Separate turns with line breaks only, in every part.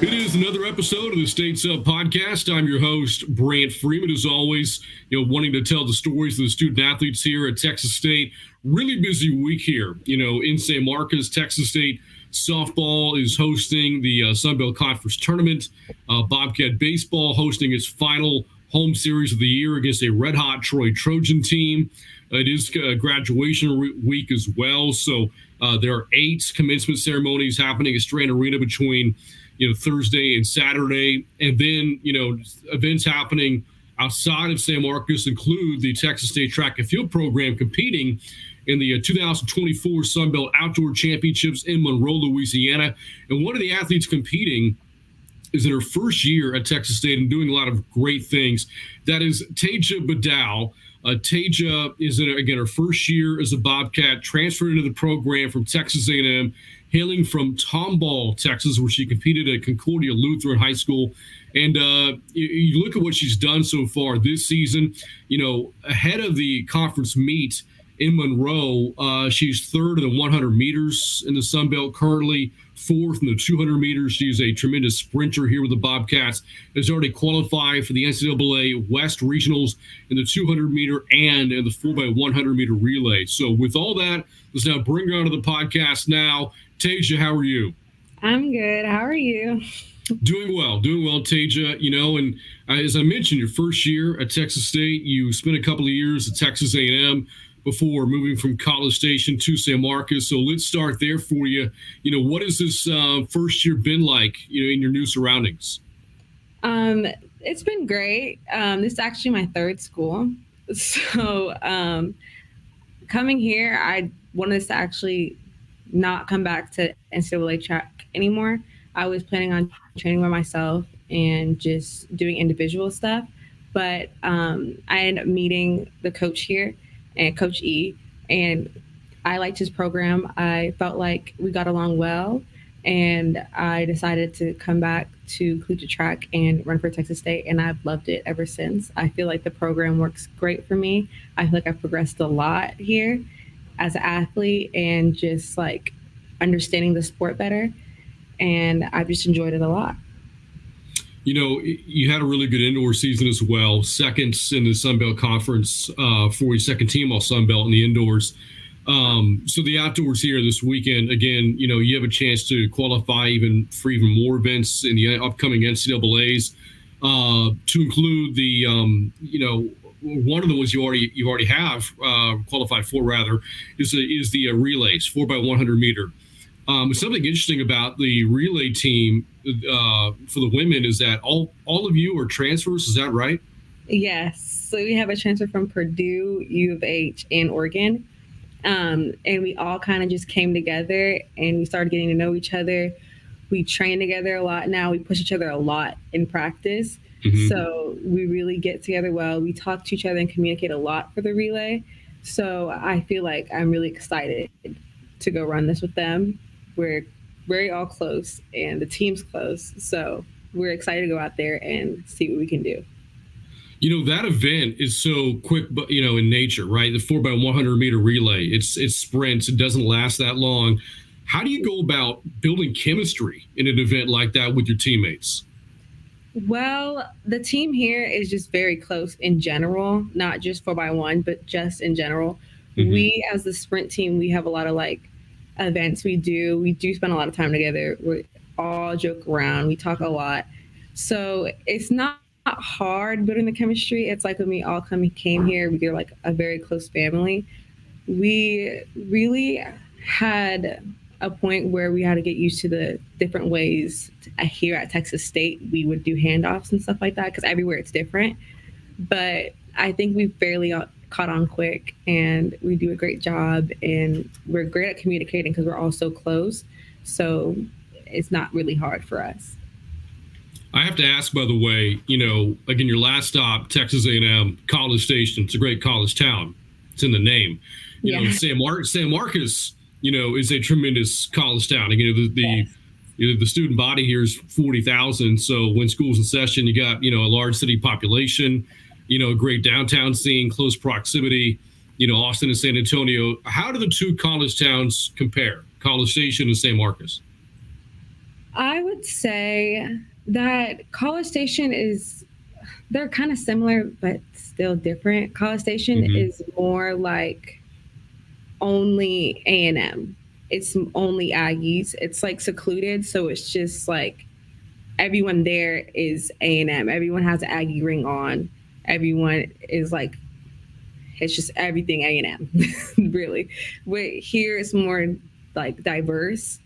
It is another episode of the States Up podcast. I'm your host, Brant Freeman, as always, wanting to tell the stories of the student athletes here at Texas State. Really busy week here, in San Marcos. Texas State softball is hosting the Sun Belt Conference tournament. Bobcat baseball hosting its final home series of the year against a red-hot Troy Trojan team. It is graduation week as well, so there are 8 commencement ceremonies happening at Strand Arena between Thursday and Saturday. And then, events happening outside of San Marcos include the Texas State track and field program competing in the 2024 Sun Belt Outdoor Championships in Monroe, Louisiana. And one of the athletes competing is in her first year at Texas State and doing a lot of great things. That is Taejha Badal. Taejha is, again, her first year as a Bobcat, transferred into the program from Texas A&M, hailing from Tomball, Texas, where she competed at Concordia Lutheran High School. And you look at what she's done so far this season, ahead of the conference meet in Monroe, she's third in the 100 meters in the Sun Belt, currently fourth in the 200 meters. She's a tremendous sprinter here with the Bobcats. Has already qualified for the NCAA West Regionals in the 200 meter and in the 4x100 meter relay. So with all that, let's now bring her onto the podcast now. Taejha, how are you?
I'm good. How are you?
Doing well, Taejha. And as I mentioned, your first year at Texas State, you spent a couple of years at Texas A&M before moving from College Station to San Marcos. So let's start there for you. What has this first year been like, in your new surroundings?
It's been great. This is actually my third school. So coming here, I wanted to actually not come back to NCAA track anymore. I was planning on training by myself and just doing individual stuff. But I ended up meeting the coach here, and Coach E, and I liked his program. I felt like we got along well, and I decided to come back to collegiate track and run for Texas State, and I've loved it ever since. I feel like the program works great for me. I feel like I've progressed a lot here as an athlete and just like understanding the sport better, and I've just enjoyed it a lot.
You had a really good indoor season as well, second in the Sun Belt Conference for your second team all Sun Belt in the indoors. So the outdoors here this weekend, again, you have a chance to qualify for even more events in the upcoming NCAAs, to include the, one of the ones you already have qualified for, rather, is the relays, 4x100 meter. Something interesting about the relay team for the women is that all of you are transfers. Is that right?
Yes. So we have a transfer from Purdue, U of H, and Oregon. And we all kind of just came together and we started getting to know each other. We train together a lot now. We push each other a lot in practice. Mm-hmm. So we really get together well. We talk to each other and communicate a lot for the relay. So I feel like I'm really excited to go run this with them. We're very all close and the team's close. So we're excited to go out there and see what we can do.
That event is so quick, but in nature, right? The 4x100 meter relay, it's sprints. It doesn't last that long. How do you go about building chemistry in an event like that with your teammates?
Well, the team here is just very close in general, not just 4x1, but just in general. Mm-hmm. We, as the sprint team, we have a lot of events we do spend a lot of time together. We all joke around. We talk a lot. So it's not hard building the chemistry. It's like when we all came here, we're like a very close family. We really had a point where we had to get used to the different ways here at Texas State we would do handoffs and stuff like that, because everywhere it's different. But I think we've fairly caught on quick, and we do a great job, and we're great at communicating because we're all so close. So it's not really hard for us.
I have to ask, by the way, again, your last stop, Texas A&M, College Station. It's a great college town. It's in the name.
Yeah.
San Marcos, is a tremendous college town. And,
Yes.
the student body here is 40,000. So when school's in session, you got, a large city population, a great downtown scene, close proximity, Austin and San Antonio. How do the two college towns compare, College Station and San Marcos?
I would say that College Station they're kind of similar, but still different. College Station is more like only A&M. It's only Aggies. It's like secluded. So it's just like everyone there is A&M. Everyone has an Aggie ring on. Everyone is like, it's just everything A&M, really. But here it's more like diverse.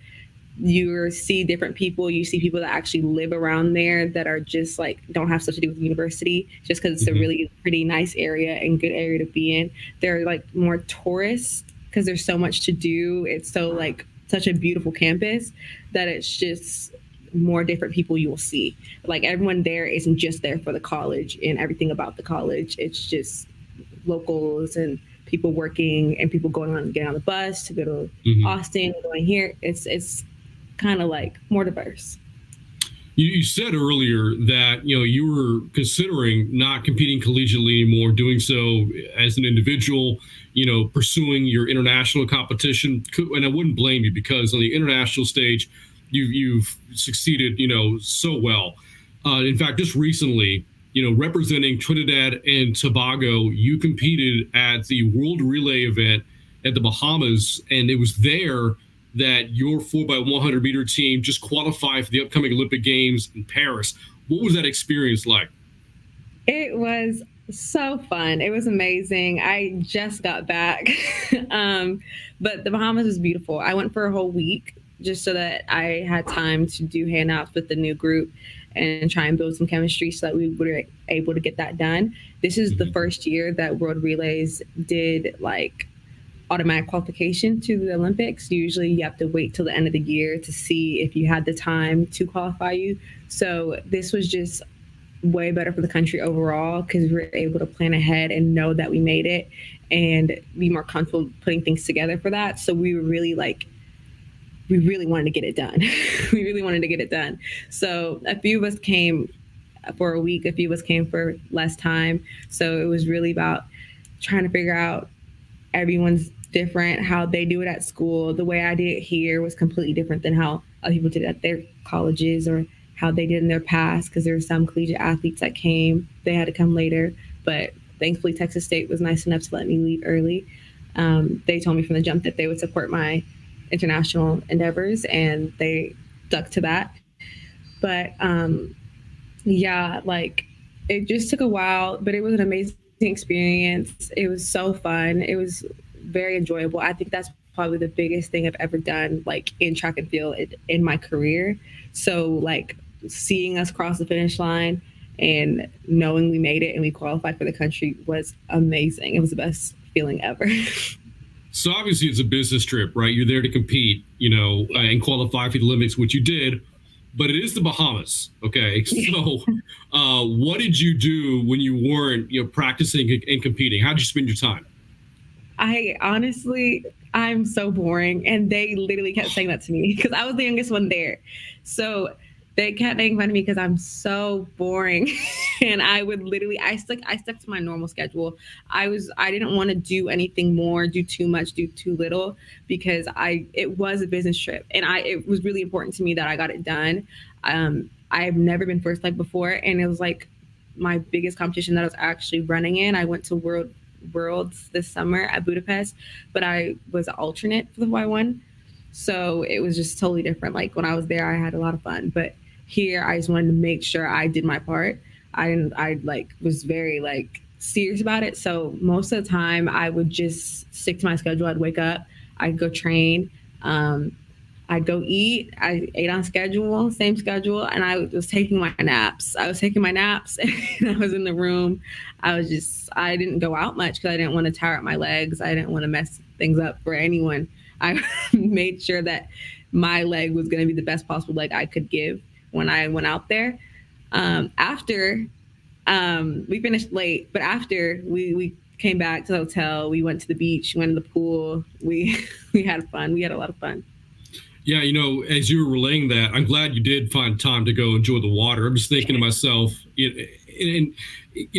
You see different people. You see people that actually live around there that are just like don't have stuff to do with the university, just because it's a really pretty nice area and good area to be in. They're like more tourists because there's so much to do. It's so like such a beautiful campus that it's just more different people you will see. Like everyone there isn't just there for the college and everything about the college. It's just locals and people working and people getting on the bus to go to Austin, going here. It's kind of like more diverse.
You said earlier that you were considering not competing collegiately anymore, doing so as an individual, pursuing your international competition. And I wouldn't blame you, because on the international stage, you've succeeded, so well. In fact, just recently, representing Trinidad and Tobago, you competed at the World Relay event at the Bahamas, and it was there that your 4x100 meter team just qualified for the upcoming Olympic Games in Paris. What was that experience like?
It was so fun. It was amazing. I just got back, but the Bahamas was beautiful. I went for a whole week just so that I had time to do handouts with the new group and try and build some chemistry so that we were able to get that done. This is the first year that World Relays did like automatic qualification to the Olympics. Usually you have to wait till the end of the year to see if you had the time to qualify you. So this was just way better for the country overall because we were able to plan ahead and know that we made it and be more comfortable putting things together for that. So we were really we really wanted to get it done. We really wanted to get it done. So a few of us came for a week, a few of us came for less time. So it was really about trying to figure out everyone's different, how they do it at school. The way I did it here was completely different than how other people did it at their colleges or how they did in their past, because there were some collegiate athletes that came. They had to come later, but thankfully Texas State was nice enough to let me leave early. They told me from the jump that they would support my international endeavors, and they stuck to that. But yeah, like it just took a while, but it was an amazing experience. It was so fun. It was very enjoyable. I think that's probably the biggest thing I've ever done, like in track and field in my career. So like seeing us cross the finish line and knowing we made it and we qualified for the country was amazing. It was the best feeling ever.
So obviously it's a business trip, right? You're there to compete, and qualify for the Olympics, which you did, but it is the Bahamas. Okay. So what did you do when you weren't, practicing and competing? How did you spend your time?
I'm so boring. And they literally kept saying that to me because I was the youngest one there. So they kept making fun of me because I'm so boring. And I would literally, I stuck to my normal schedule. I didn't want to do anything more, do too much, do too little, because it was a business trip. And it was really important to me that I got it done. I've never been first leg before. And it was like my biggest competition that I was actually running in. I went to Worlds this summer at Budapest, but I was an alternate for the Y1. So it was just totally different. Like when I was there, I had a lot of fun, but here I just wanted to make sure I did my part. I was very serious about it. So most of the time I would just stick to my schedule. I'd wake up, I'd go train, I'd go eat. I ate on schedule, same schedule, and I was taking my naps. And I was in the room. I didn't go out much because I didn't want to tire up my legs. I didn't want to mess things up for anyone. I made sure that my leg was going to be the best possible leg I could give when I went out there. After we finished late, but after we came back to the hotel, we went to the beach, went in the pool. We we had fun. We had a lot of fun.
Yeah, as you were relaying that, I'm glad you did find time to go enjoy the water. I'm just thinking to myself, and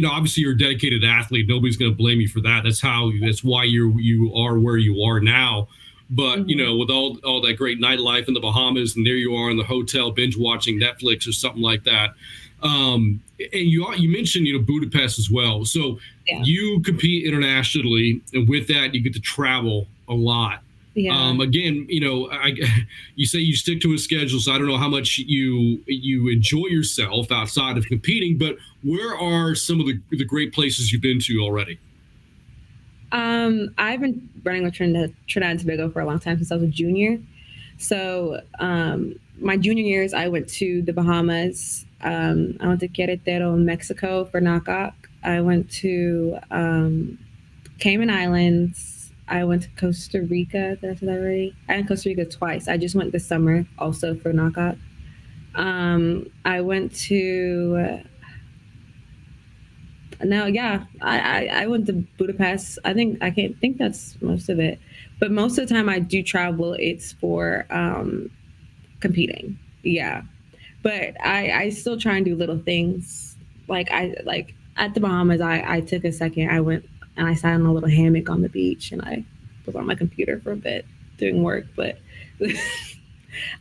obviously you're a dedicated athlete. Nobody's going to blame you for that. That's why you are where you are now. But
Mm-hmm.
with all that great nightlife in the Bahamas, and there you are in the hotel binge watching Netflix or something like that. And you mentioned Budapest as well. So
Yeah.
you compete internationally, and with that you get to travel a lot.
Yeah.
Again, you say you stick to a schedule, so I don't know how much you enjoy yourself outside of competing. But where are some of the great places you've been to already?
I've been running with Trinidad and Tobago for a long time, since I was a junior. So my junior years, I went to the Bahamas. I went to Querétaro in Mexico for knockout. I went to Cayman Islands. I went to Costa Rica. Did I say that already? I went to Costa Rica twice. I just went this summer also for knockout. I went to no, yeah, I went to Budapest. I can't think that's most of it, but most of the time I do travel. It's for competing. Yeah, but I still try and do little things. Like at the Bahamas, I took a second. I went and I sat in a little hammock on the beach, and I was on my computer for a bit doing work. But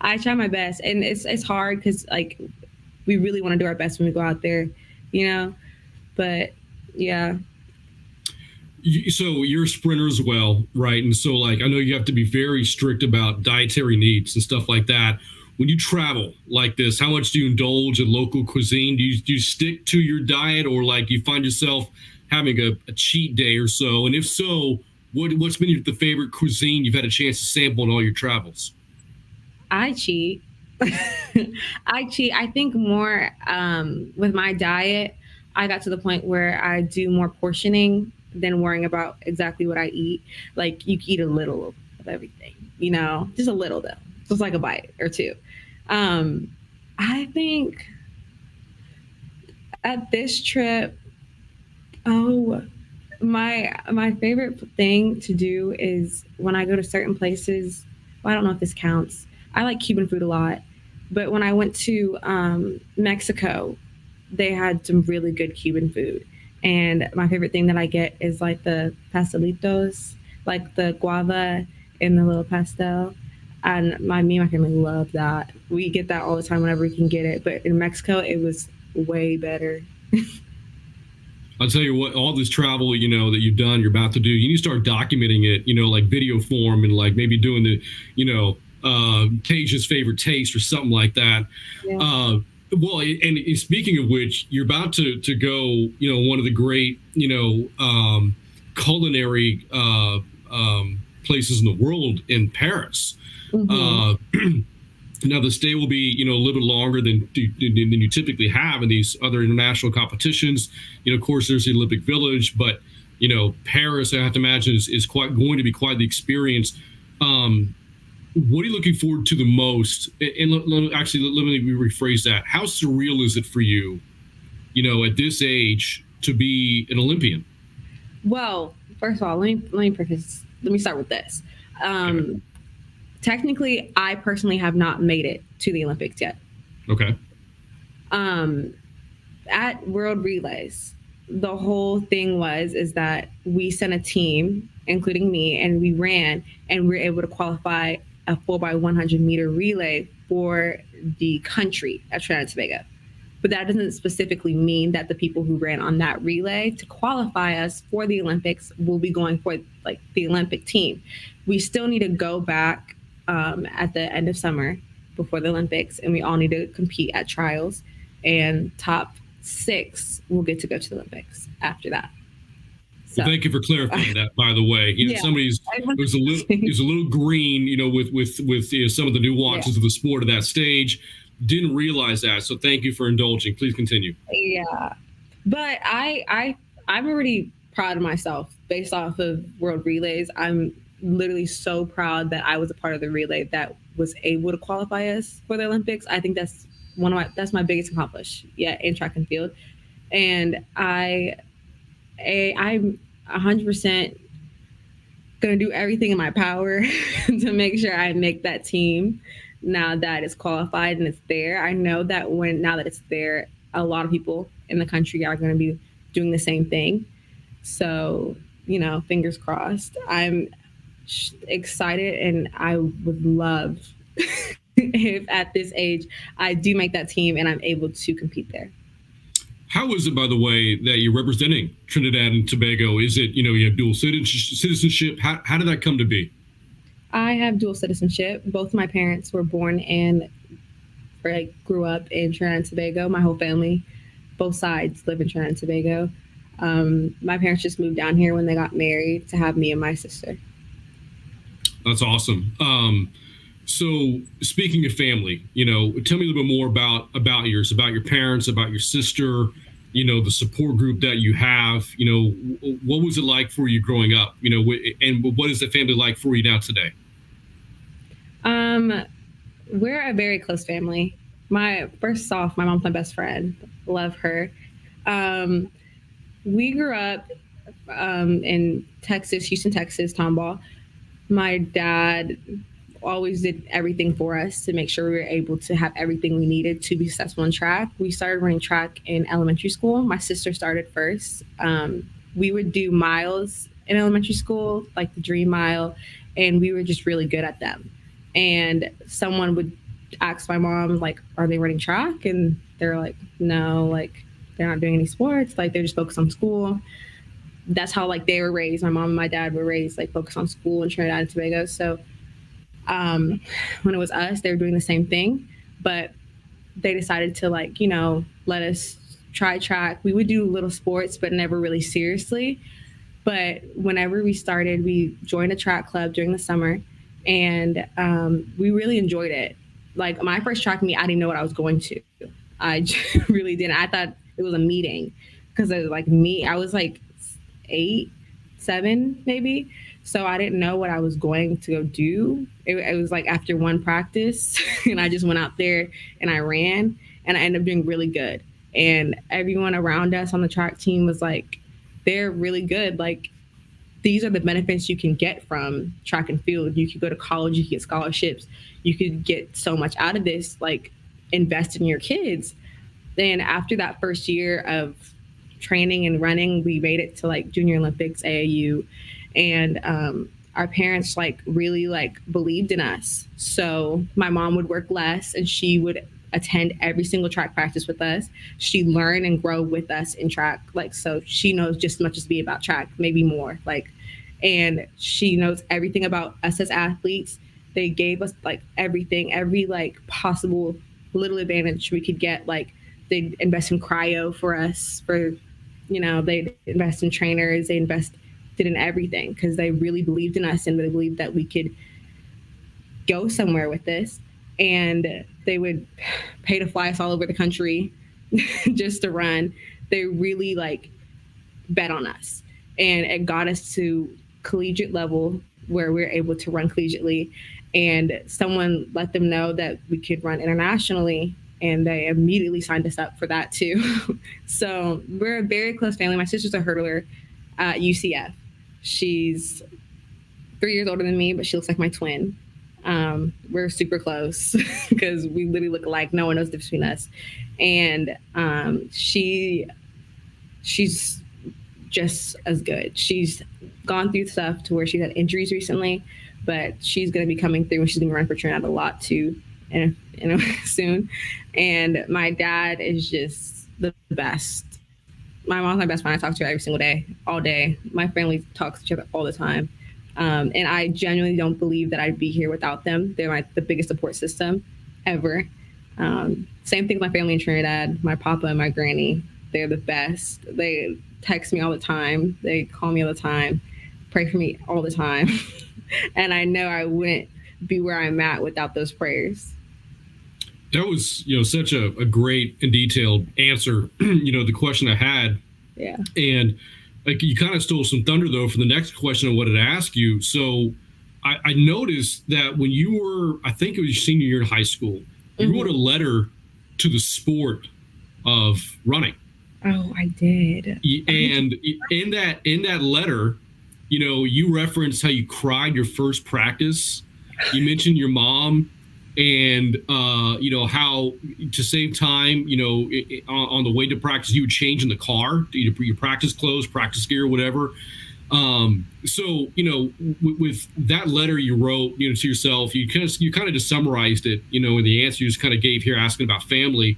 I try my best, and it's hard because like we really want to do our best when we go out there, you know. But yeah.
So you're a sprinter as well, right? And so, like, I know you have to be very strict about dietary needs and stuff like that. When you travel like this, how much do you indulge in local cuisine? Do you stick to your diet, or like you find yourself having a cheat day or so? And if so, what's been the favorite cuisine you've had a chance to sample in all your travels?
I cheat. I cheat. I think more with my diet, I got to the point where I do more portioning than worrying about exactly what I eat. Like you eat a little of everything, just a little though, just like a bite or two. Um, I think at this trip, oh, my favorite thing to do is when I go to certain places. Well, I don't know if this counts. I like Cuban food a lot, but when I went to Mexico, they had some really good Cuban food. And my favorite thing that I get is like the pastelitos, like the guava in the little pastel. And me and my family love that. We get that all the time whenever we can get it. But in Mexico, it was way better.
I'll tell you what, all this travel, that you've done, you're about to do, you need to start documenting it, like video form, and like maybe doing the, Taejha's favorite taste or something like that.
Yeah.
Well, and speaking of which, you're about to go, one of the great, culinary places in the world in Paris.
Mm-hmm.
Now the stay will be, a little bit longer than you typically have in these other international competitions. Of course, there's the Olympic Village, but Paris, I have to imagine, is quite going to be quite the experience. What are you looking forward to the most? And actually, let me rephrase that. How surreal is it for you, at this age, to be an Olympian?
Well, first of all, let me start with this.
Okay.
Technically, I personally have not made it to the Olympics yet.
Okay.
Um, at World Relays, the whole thing is that we sent a team, including me, and we ran, and we were able to qualify a 4x100 meter relay for the country of Trinidad and Tobago. But that doesn't specifically mean that the people who ran on that relay to qualify us for the Olympics will be going for like the Olympic team. We still need to go back at the end of summer before the Olympics, and we all need to compete at trials. And top 6 will get to go to the Olympics after that.
So, well, thank you for clarifying that. By the way,
yeah,
somebody's was a little green, with some of the nuances of the sport at that stage. Didn't realize that. So thank you for indulging. Please continue.
Yeah, but I'm already proud of myself based off of World Relays. I'm literally so proud that I was a part of the relay that was able to qualify us for the Olympics. I think that's that's my biggest accomplishment yet in track and field. And I'm 100% gonna do everything in my power to make sure I make that team now that it's qualified and it's there. I know that now that it's there, a lot of people in the country are going to be doing the same thing. So, fingers crossed. I'm excited, and I would love if at this age I do make that team and I'm able to compete there.
How is it, by the way, that you're representing Trinidad and Tobago? Is it, you have dual citizenship? How did that come to be?
I have dual citizenship. Both of my parents were born and grew up in Trinidad and Tobago. My whole family, both sides, live in Trinidad and Tobago. My parents just moved down here when they got married to have me and my sister.
That's awesome. So speaking of family, tell me a little bit more about your parents, about your sister, the support group that you have. What was it like for you growing up? And what is the family like for you now today?
We're a very close family. My mom's my best friend. Love her. We grew up in Texas, Houston, Texas, Tomball. My dad always did everything for us to make sure we were able to have everything we needed to be successful in track. We started running track in elementary school. My sister started first. We would do miles in elementary school, like the Dream Mile, and we were just really good at them. And someone would ask my mom, like, are they running track? And they're like, no, like, they're not doing any sports. Like, they're just focused on school. That's how, like, they were raised. My mom and my dad were raised, like, focused on school in Trinidad and Tobago. So when it was us, they were doing the same thing. But they decided to, like, let us try track. We would do little sports, but never really seriously. But whenever we started, we joined a track club during the summer. And we really enjoyed it. Like, my first track meet, I didn't know what I was going to. I really didn't. I thought it was a meeting because it was like I was like 8, 7 maybe. So I didn't know what I was going to go do. It was like after one practice and I just went out there and I ran and I ended up doing really good. And everyone around us on the track team was like, they're really good. Like, these are the benefits you can get from track and field. You could go to college, you could get scholarships, you could get so much out of this, like, invest in your kids. Then after that first year of training and running, we made it to like Junior Olympics, AAU, and our parents like really like believed in us. So my mom would work less and she would attend every single track practice with us. She learned and grow with us in track. Like, so she knows just as much as me about track, maybe more. Like, and she knows everything about us as athletes. They gave us like everything, every like possible little advantage we could get. Like, they invest in cryo for us, they invest in trainers, they invested in everything because they really believed in us and they believed that we could go somewhere with this. And they would pay to fly us all over the country just to run. They really like bet on us, and it got us to collegiate level where we were able to run collegiately. And someone let them know that we could run internationally, and they immediately signed us up for that too. So we're a very close family. My sister's a hurdler at UCF. She's 3 years older than me, but she looks like my twin. We're super close because we literally look alike. No one knows the difference between us. And she's just as good. She's gone through stuff to where she's had injuries recently, but she's going to be coming through and she's going to run for Trinidad a lot too, soon. And my dad is just the best. My mom's my best friend. I talk to her every single day, all day. My family talks to each other all the time. And I genuinely don't believe that I'd be here without them. They're the biggest support system ever. Same thing with my family in Trinidad, my papa and my granny. They're the best. They text me all the time. They call me all the time, pray for me all the time. And I know I wouldn't be where I'm at without those prayers.
That was, such a great and detailed answer, the question I had.
Yeah.
And like, you kind of stole some thunder, though, for the next question I wanted to ask you. So I noticed that when you were, I think it was your senior year in high school, you wrote a letter to the sport of running.
Oh, I did.
And in that letter, you referenced how you cried your first practice. You mentioned your mom, and how to save time, on the way to practice, you would change in the car, your practice clothes, practice gear, whatever. So with that letter you wrote, to yourself, you kind of just summarized it, in the answer you just kind of gave here, asking about family.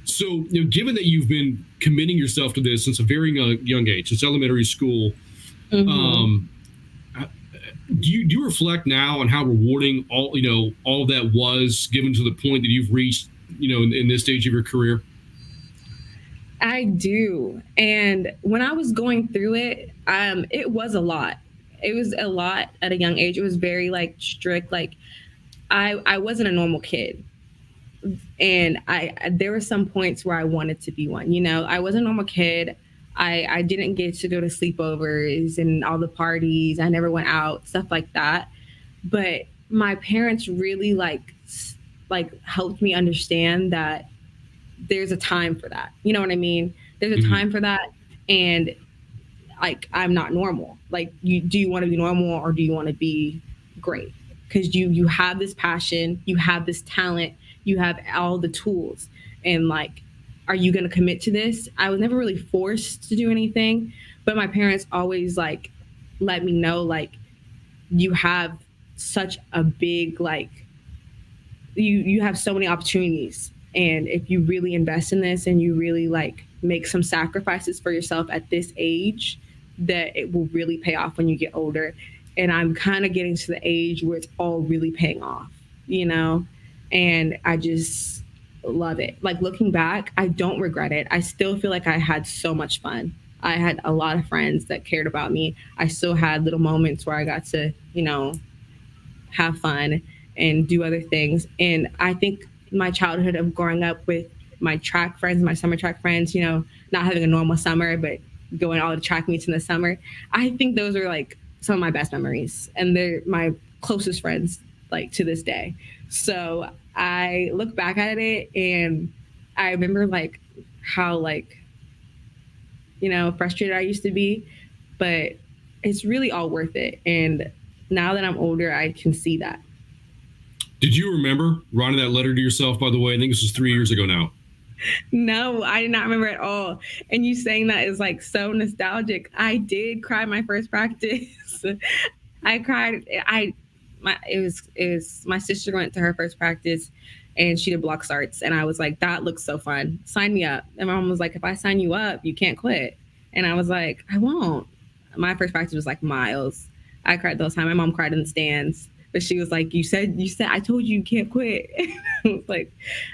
So, given that you've been committing yourself to this since a very young age, since elementary school, do you reflect now on how rewarding all that was, given to the point that you've reached, in this stage of your career?
I do. And when I was going through it, it was a lot. It was a lot at a young age. It was very strict. I wasn't a normal kid. And there were some points where I wanted to be one. I was a normal kid. I didn't get to go to sleepovers and all the parties. I never went out, stuff like that. But my parents really helped me understand that there's a time for that. You know what I mean? There's a time for that. And I'm not normal. Do you want to be normal, or do you want to be great? Because you have this passion, you have this talent, you have all the tools, and are you going to commit to this? I was never really forced to do anything, but my parents always let me know, you have such a big, you have so many opportunities. And if you really invest in this and you really make some sacrifices for yourself at this age, that it will really pay off when you get older. And I'm kind of getting to the age where it's all really paying off, and I just love it. Looking back, I don't regret it. I still feel like I had so much fun. I had a lot of friends that cared about me. I still had little moments where I got to, have fun and do other things. And I think my childhood of growing up with my track friends, my summer track friends, not having a normal summer, but going all the track meets in the summer, I think those are some of my best memories. And they're my closest friends, to this day. So I look back at it and I remember how frustrated I used to be, but it's really all worth it. And now that I'm older, I can see that.
Did you remember writing that letter to yourself, by the way? I think this was 3 years ago now.
No, I did not remember at all. And you saying that is so nostalgic. I did cry my first practice. I cried. It was my sister went to her first practice and she did block starts. And I was like, that looks so fun. Sign me up. And my mom was like, if I sign you up, you can't quit. And I was like, I won't. My first practice was miles. I cried the whole time. My mom cried in the stands. But she was like, you said, I told you can't quit. I was like,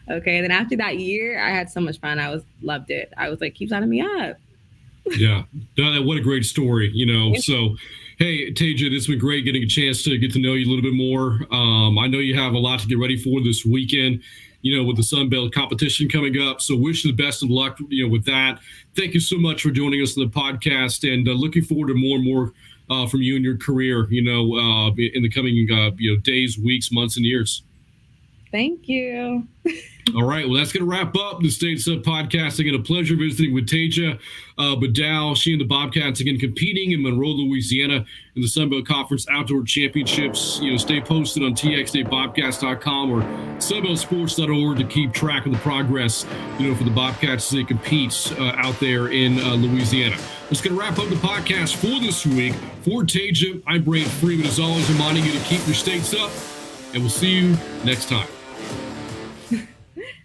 okay. And then after that year, I had so much fun. Loved it. I was like, keep signing me up.
Yeah. What a great story, So, hey, Taejha, it's been great getting a chance to get to know you a little bit more. I know you have a lot to get ready for this weekend, with the Sun Belt competition coming up. So wish you the best of luck, with that. Thank you so much for joining us on the podcast, and looking forward to more and more from you and your career, in the coming, days, weeks, months, and years.
Thank you.
All right. Well, that's going to wrap up the States Up podcast. Again, a pleasure visiting with Taejha Badal. She and the Bobcats again competing in Monroe, Louisiana in the Sun Belt Conference Outdoor Championships. Stay posted on txdabobcats.com or sunbeltsports.org to keep track of the progress, for the Bobcats as they compete out there in Louisiana. That's going to wrap up the podcast for this week. For Taejha, I'm Brant Freeman. As always, reminding you to keep your states up, and we'll see you next time.